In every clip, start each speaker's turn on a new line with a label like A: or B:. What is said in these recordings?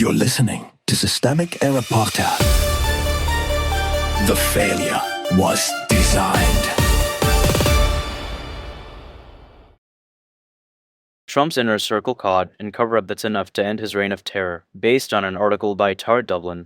A: You're listening to Systemic Error Podcast. The failure was designed.
B: Trump's inner circle caught in cover-up that's enough to end his reign of terror, based on an article by Dublin.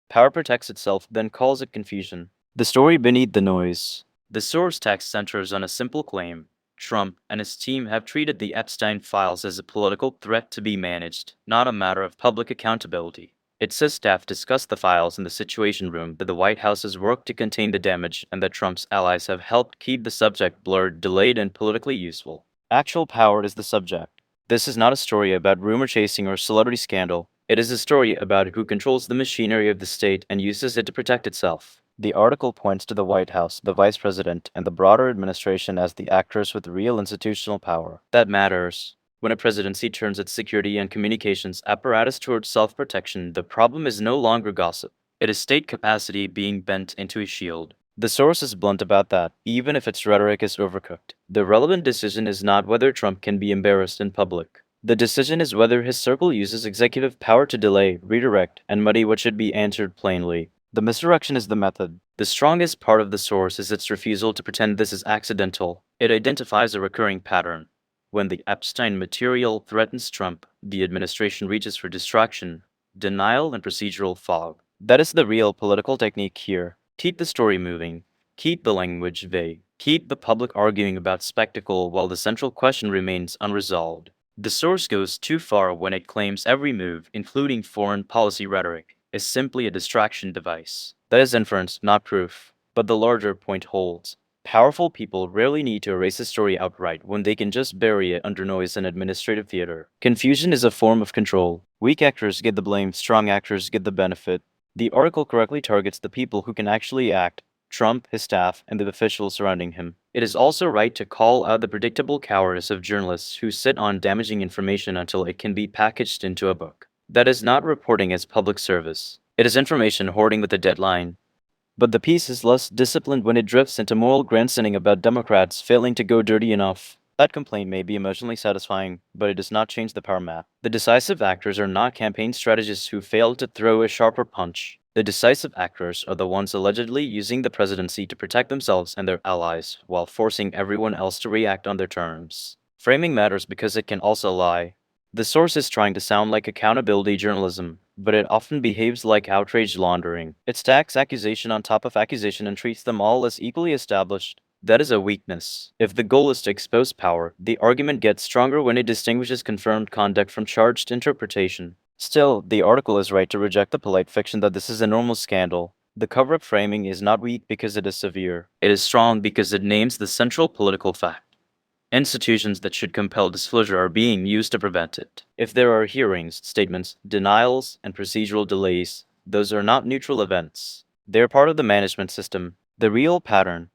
B: Power protects itself, then calls it confusion. The story beneath the noise. The source text centers on a simple claim. Trump and his team have treated the Epstein files as a political threat to be managed, not a matter of public accountability. It says staff discussed the files in the Situation Room, that the White House has worked to contain the damage, and that Trump's allies have helped keep the subject blurred, delayed, and politically useful. Actual power is the subject. This is not a story about rumor chasing or celebrity scandal. It is a story about who controls the machinery of the state and uses it to protect itself. The article points to the White House, the Vice President, and the broader administration as the actors with real institutional power. That matters. When a presidency turns its security and communications apparatus towards self-protection, the problem is no longer gossip. It is state capacity being bent into a shield. The source is blunt about that, even if its rhetoric is overcooked. The relevant decision is not whether Trump can be embarrassed in public. The decision is whether his circle uses executive power to delay, redirect, and muddy what should be answered plainly. The misdirection is the method. The strongest part of the source is its refusal to pretend this is accidental. It identifies a recurring pattern. When the Epstein material threatens Trump, the administration reaches for distraction, denial, and procedural fog. That is the real political technique here. Keep the story moving. Keep the language vague. Keep the public arguing about spectacle while the central question remains unresolved. The source goes too far when it claims every move, including foreign policy rhetoric, is simply a distraction device. That is inference, not proof. But the larger point holds. Powerful people rarely need to erase a story outright when they can just bury it under noise and administrative theater. Confusion is a form of control. Weak actors get the blame, strong actors get the benefit. The article correctly targets the people who can actually act: Trump, his staff, and the officials surrounding him. It is also right to call out the predictable cowardice of journalists who sit on damaging information until it can be packaged into a book. That is not reporting as public service. It is information hoarding with a deadline. But the piece is less disciplined when it drifts into moral grandstanding about Democrats failing to go dirty enough. That complaint may be emotionally satisfying, but it does not change the power map. The decisive actors are not campaign strategists who failed to throw a sharper punch. The decisive actors are the ones allegedly using the presidency to protect themselves and their allies, while forcing everyone else to react on their terms. Framing matters because it can also lie. The source is trying to sound like accountability journalism, but it often behaves like outrage laundering. It stacks accusation on top of accusation and treats them all as equally established. That is a weakness. If the goal is to expose power, the argument gets stronger when it distinguishes confirmed conduct from charged interpretation. Still, the article is right to reject the polite fiction that this is a normal scandal. The cover-up framing is not weak because it is severe. It is strong because it names the central political fact. Institutions that should compel disclosure are being used to prevent it. If there are hearings, statements, denials, and procedural delays, those are not neutral events. They are part of the management system. The real pattern.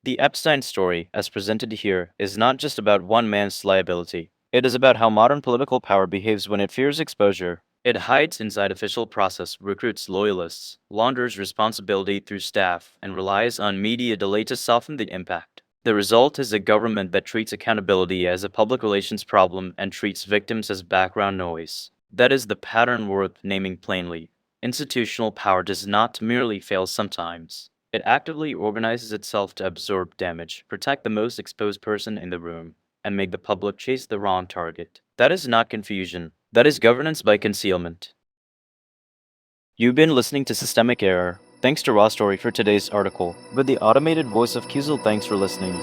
B: The Epstein story, as presented here, is not just about one man's liability. It is about how modern political power behaves when it fears exposure. It hides inside official process, recruits loyalists, launders responsibility through staff, and relies on media delay to soften the impact. The result is a government that treats accountability as a public relations problem and treats victims as background noise. That is the pattern worth naming plainly. Institutional power does not merely fail sometimes. It actively organizes itself to absorb damage, protect the most exposed person in the room, and make the public chase the wrong target. That is not confusion. That is governance by concealment. You've been listening to Systemic Error. Thanks to Raw Story for today's article. With the automated voice of Kuzil, thanks for listening.